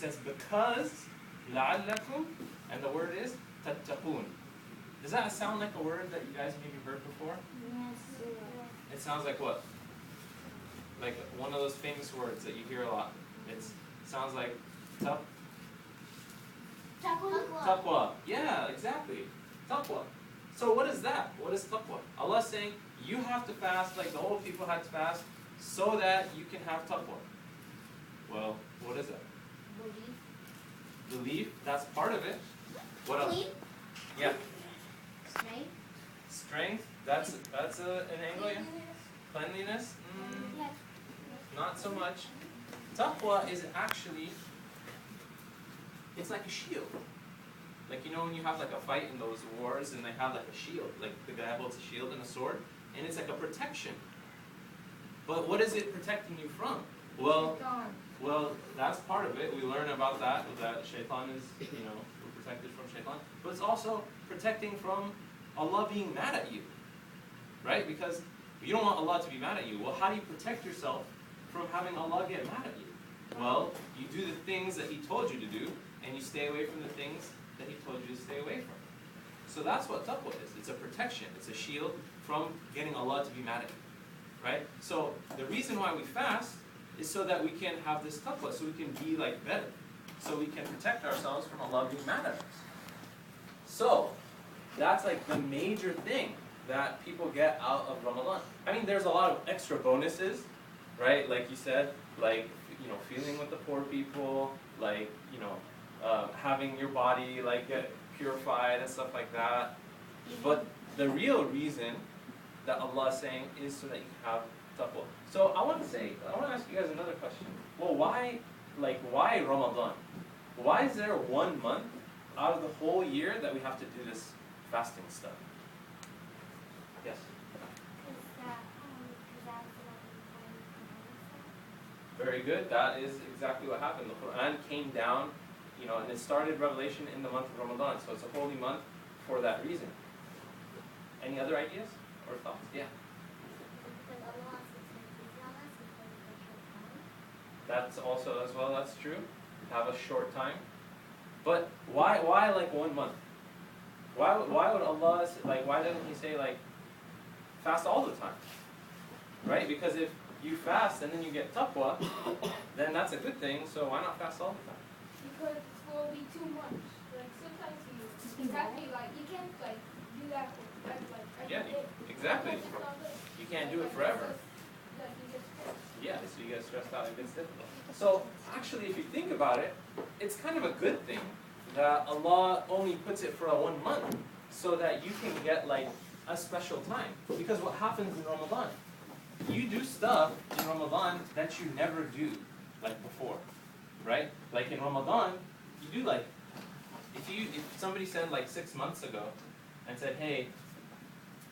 says because لَعَلَّكُمْ, and the word is تَتَّقُونَ. Does that sound like a word that you guys maybe heard before? Yes. It sounds like what? Like one of those famous words that you hear a lot. It sounds like taqwa. Yeah, exactly. Taqwa. So what is that? What is taqwa? Allah is saying you have to fast like the old people had to fast so that you can have taqwa. Well, what is it? Belief, that's part of it. What else? Clean? Yeah. Strength? Strength, that's an angle, yeah? Cleanliness? Not so much. Taqwa is actually, it's like a shield. Like, you know when you have like a fight in those wars and they have like a shield, like the guy holds a shield and a sword, and it's like a protection. But what is it protecting you from? Well, that's part of it. We learn about that shaitan is, we're protected from shaitan. But it's also protecting from Allah being mad at you, right? Because you don't want Allah to be mad at you. Well, how do you protect yourself from having Allah get mad at you? Well, you do the things that He told you to do, and you stay away from the things that He told you to stay away from. So that's what taqwa is. It's a protection. It's a shield from getting Allah to be mad at you, right? So the reason why we fast is so that we can have this taqwa, so we can be like better, so we can protect ourselves from Allah being mad at us. So that's like the major thing that people get out of Ramadan. I mean, there's a lot of extra bonuses, right? Like you said, like, feeling with the poor people, like, having your body like get purified and stuff like that. But the real reason that Allah is saying is so that you have taqwa. So I want to ask you guys another question. Well, why Ramadan? Why is there 1 month out of the whole year that we have to do this fasting stuff? Yes? Very good. That is exactly what happened. The Quran came down, and it started Revelation in the month of Ramadan. So it's a holy month for that reason. Any other ideas or thoughts? Yeah. That's also as well. That's true. Have a short time. But why like 1 month? Why would Allah why doesn't He say fast all the time? Right? Because if you fast and then you get taqwa, then that's a good thing. So why not fast all the time? Because it will be too much. Sometimes you can't do that every day. Exactly. You can't do it forever. Yeah, so you get stressed out. It gets difficult. So actually, if you think about it, it's kind of a good thing that Allah only puts it for 1 month, so that you can get a special time. Because what happens in Ramadan? You do stuff in Ramadan that you never do before, right? Like in Ramadan, you do if somebody said 6 months ago and said, hey,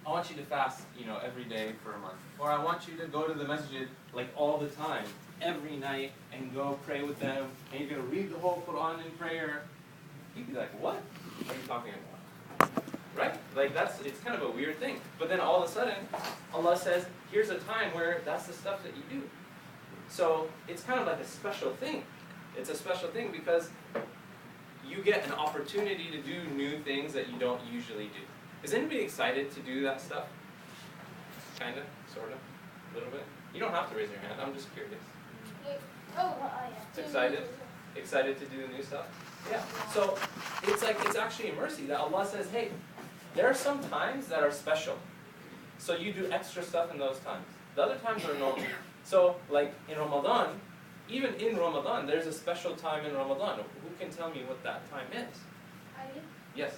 I want you to fast, every day for a month, or I want you to go to the masjid all the time, every night, and go pray with them, and you're going to read the whole Quran in prayer, you'd be like, what are you talking about? Right? It's kind of a weird thing. But then all of a sudden, Allah says, here's a time where that's the stuff that you do. So it's kind of like a special thing. It's a special thing because you get an opportunity to do new things that you don't usually do. Is anybody excited to do that stuff? Kinda? Sorta? A little bit? You don't have to raise your hand, I'm just curious. Excited? Excited to do the new stuff? Yeah. So it's actually a mercy that Allah says, hey, there are some times that are special. So you do extra stuff in those times. The other times are normal. So in Ramadan, even in Ramadan, there's a special time in Ramadan. Who can tell me what that time is? Yes?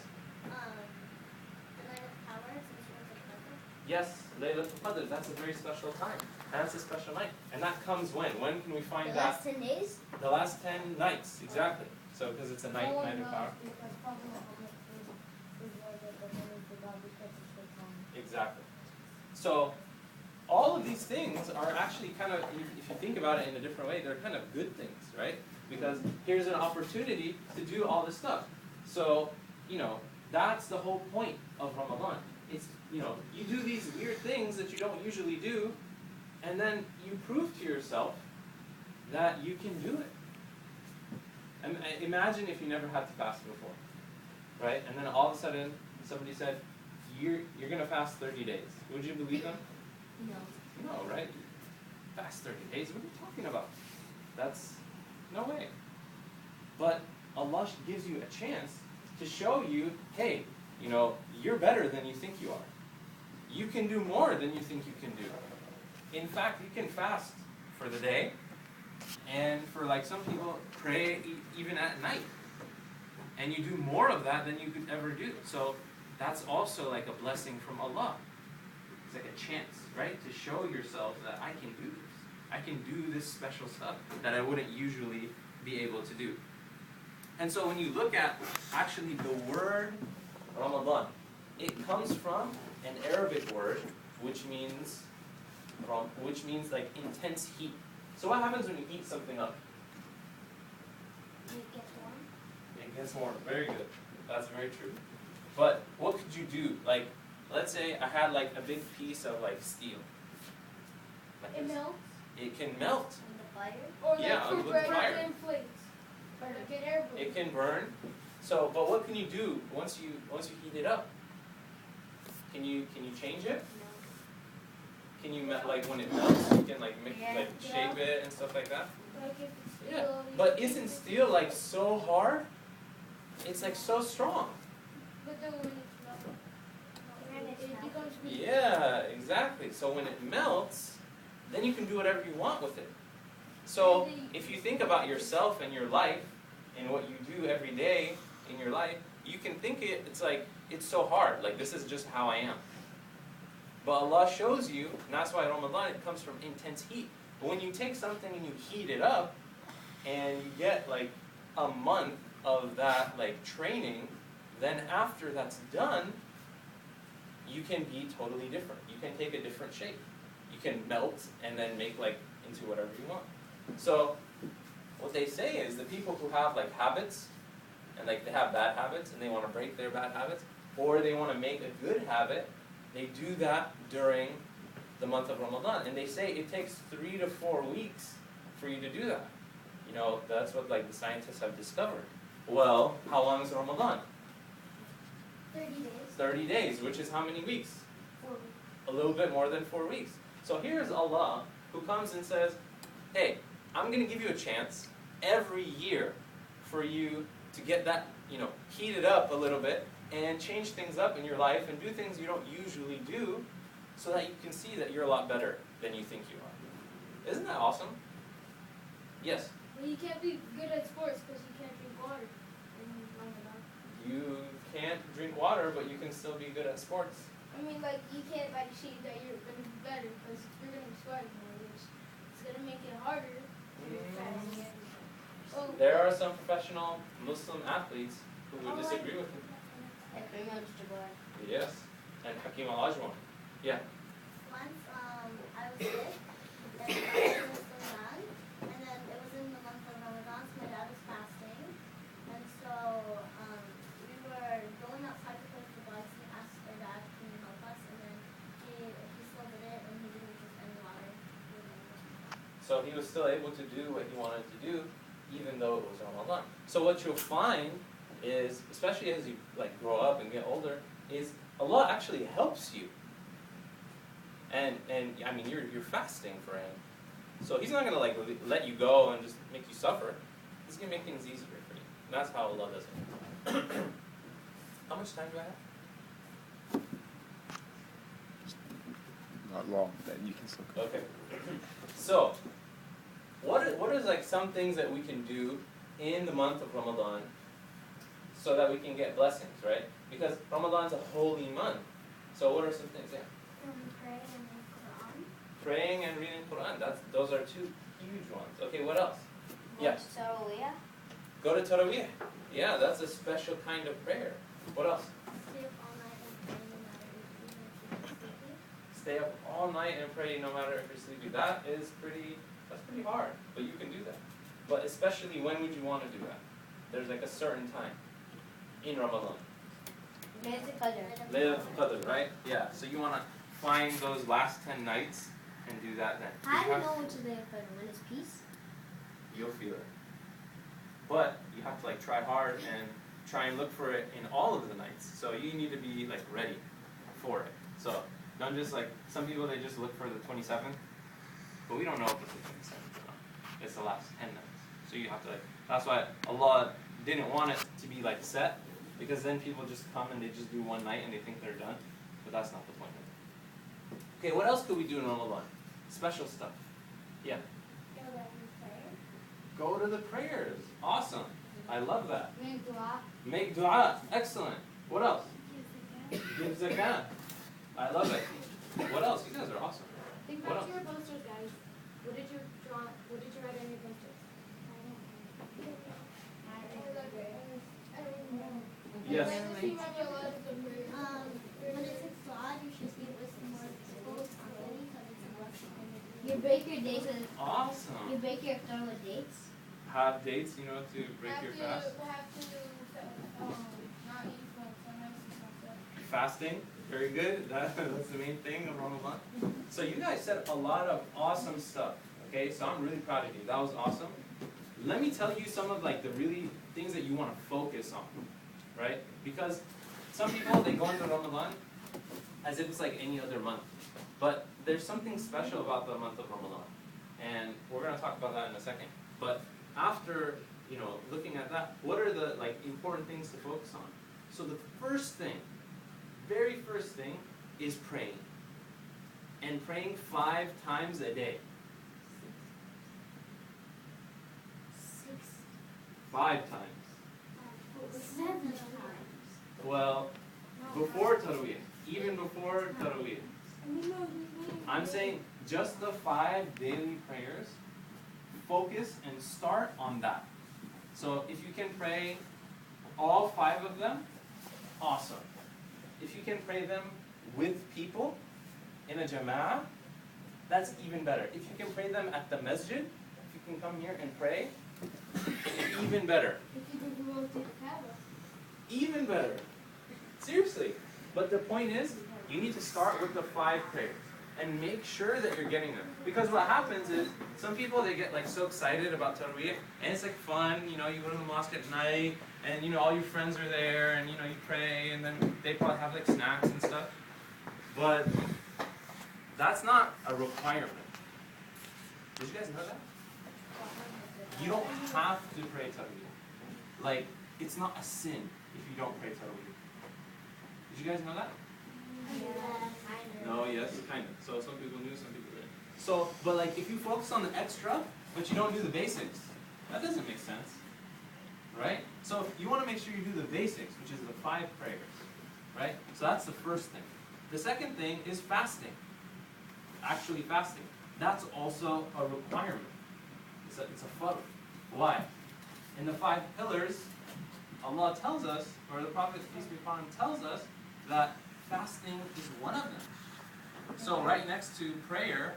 Yes, Laylatul Qadr, that's a very special time. And that's a special night. And that comes when? When can we find that? The last 10 days? The last 10 nights, exactly. So, because it's a night of power. Exactly. So, all of these things are actually kind of, if you think about it in a different way, they're kind of good things, right? Because here's an opportunity to do all this stuff. So, that's the whole point of Ramadan. It's, you do these weird things that you don't usually do, and then you prove to yourself that you can do it. imagine if you never had to fast before, right? And then all of a sudden, somebody said, you're going to fast 30 days. Would you believe them? No. No, right? Fast 30 days? What are you talking about? That's no way. But Allah gives you a chance to show you, hey, you're better than you think you are. You can do more than you think you can do. In fact, you can fast for the day, and for like some people, pray even at night. And you do more of that than you could ever do. So that's also like a blessing from Allah. It's like a chance, right? To show yourself that I can do this. I can do this special stuff that I wouldn't usually be able to do. And so when you look at actually the word Ramadan, it comes from an Arabic word which means like intense heat. So what happens when you heat something up? It gets warm. It gets warm. Very good. That's very true. But what could you do? Like, let's say I had like a big piece of like steel. Like It this. melts. It can melt. In the fire. Or like Yeah, for with bread fire. it inflates. Or like an air balloon. It can burn. So, but what can you do once you heat it up? Can you change it? Can you like when it melts, you can like shape it and stuff like that? Like if it's Yeah. steel, But isn't steel like so hard? It's like so strong. But then when it's melted, it becomes weak. Yeah, exactly. So when it melts, then you can do whatever you want with it. So if you think about yourself and your life and what you do every day in your life, you can think it's like it's so hard. Like this is just how I am. But Allah shows you, and that's why Ramadan, it comes from intense heat. But when you take something and you heat it up, and you get like a month of that like training, then after that's done, you can be totally different. You can take a different shape. You can melt and then make like into whatever you want. So what they say is the people who have like habits, and like they have bad habits and they want to break their bad habits, or they want to make a good habit, they do that during the month of Ramadan. And they say it takes 3 to 4 weeks for you to do that. That's what like the scientists have discovered. Well, how long is Ramadan? 30 days. 30 days, which is how many weeks? 4 weeks. A little bit more than 4 weeks. So here's Allah who comes and says, hey, I'm going to give you a chance every year for you to get that, heated up a little bit and change things up in your life and do things you don't usually do so that you can see that you're a lot better than you think you are. Isn't that awesome? Yes? But you can't be good at sports because you can't drink water in Ramadan. You can't drink water, but you can still be good at sports. I mean, like, you can't, like, see that you're going to be better because you're going to be sweating more, which is going to make it harder for your fast. Oh, There are some professional Muslim athletes who would disagree with you. Like Kareem Abdul-Jabbar. Yes. And Hakim Al-Ajwan. Yeah. Once I was sick, and I was Ramadan, and then it was in the month of Ramadan, so my dad was fasting, and so we were going outside to play with the bugs, and asked our dad, can you help us, and then he still did it, and he didn't drink any water. So he was still able to do what he wanted to do, even though it was Ramadan. So what you'll find is, especially as you like grow up and get older, is Allah actually helps you. And I mean you're fasting for Him, so He's not gonna like let you go and just make you suffer. He's gonna make things easier for you. And that's how Allah does it. How much time do I have? Not long, that you can still go. Okay. So, what is like some things that we can do in the month of Ramadan so that we can get blessings, right? Because Ramadan's a holy month. So what are some things? Yeah. Pray and read Quran. Praying and reading Quran. Those are two huge ones. Okay, what else? Yes. Taraweeh. Go to Taraweeh. Yeah, that's a special kind of prayer. What else? Stay up all night and pray no matter if you're Stay up all night and pray no matter if you're sleepy. sleepy. That's pretty hard, but you can do that. But especially, when would you want to do that? There's like a certain time in Ramadan. Laylatul Qadr, right? Yeah. So you want to find those last 10 nights and do that then. How do you know which is the when it's peace? You'll feel it. But you have to like try hard and try and look for it in all of the nights. So you need to be like ready for it. So don't just like, some people they just look for the 27th, but we don't know if it's the 27th or not. It's the last 10 nights. So you have to like, that's why Allah didn't want it to be like set, because then people just come and they just do one night and they think they're done. But that's not the point of it. Okay, what else could we do in Ramadan? Special stuff. Yeah. Go to the prayers. Awesome. I love that. Make dua. Make dua. Excellent. What else? Give zakat. I love it. What else? You guys are awesome. Think What back else? to your posters, guys. What did you draw? What did you write on your posters? Yes. When it says God, you should give us more people something because it's a blessing. You break your dates with, you Awesome. break your iftar with dates. Have dates, you know, to break your fast. Not eat from sunrise to sunset. Fasting. Very good. That's the main thing of Ramadan. So you guys said a lot of awesome stuff. Okay, so I'm really proud of you. That was awesome. Let me tell you some of like the really things that you want to focus on, right? Because some people, they go into Ramadan as if it's like any other month. But there's something special about the month of Ramadan. And we're going to talk about that in a second. But after, you know, looking at that, what are the like important things to focus on? So the first thing, very first thing, is praying. And praying 5 times a day. 5 times. 7 times. Well, before Taraweeh, even before Taraweeh. I'm saying just the 5 daily prayers, focus and start on that. So if you can pray all 5 of them, awesome. If you can pray them with people in a jama'ah, that's even better. If you can pray them at the masjid, if you can come here and pray, even better. If you did the most to the Kaaba. Even better. Seriously. But the point is, you need to start with the 5 prayers and make sure that you're getting them. Because what happens is, some people, they get like so excited about Taraweeh, and it's like fun, you know, you go to the mosque at night, and you know, all your friends are there, and you know, you pray, and then they probably have like snacks and stuff. But that's not a requirement. Did you guys know that? You don't have to pray Taraweeh. Like, it's not a sin if you don't pray Taraweeh. Did you guys know that? No, yes, kind of. So some people knew, some people didn't. So, but like, if you focus on the extra, but you don't do the basics, that doesn't make sense, right? So you want to make sure you do the basics, which is the 5 prayers, right? So that's the first thing. The second thing is fasting. Actually fasting. That's also a requirement. It's a fard. Why? In the 5 pillars, Allah tells us, or the Prophet, peace be upon him, tells us that fasting is one of them. So right next to prayer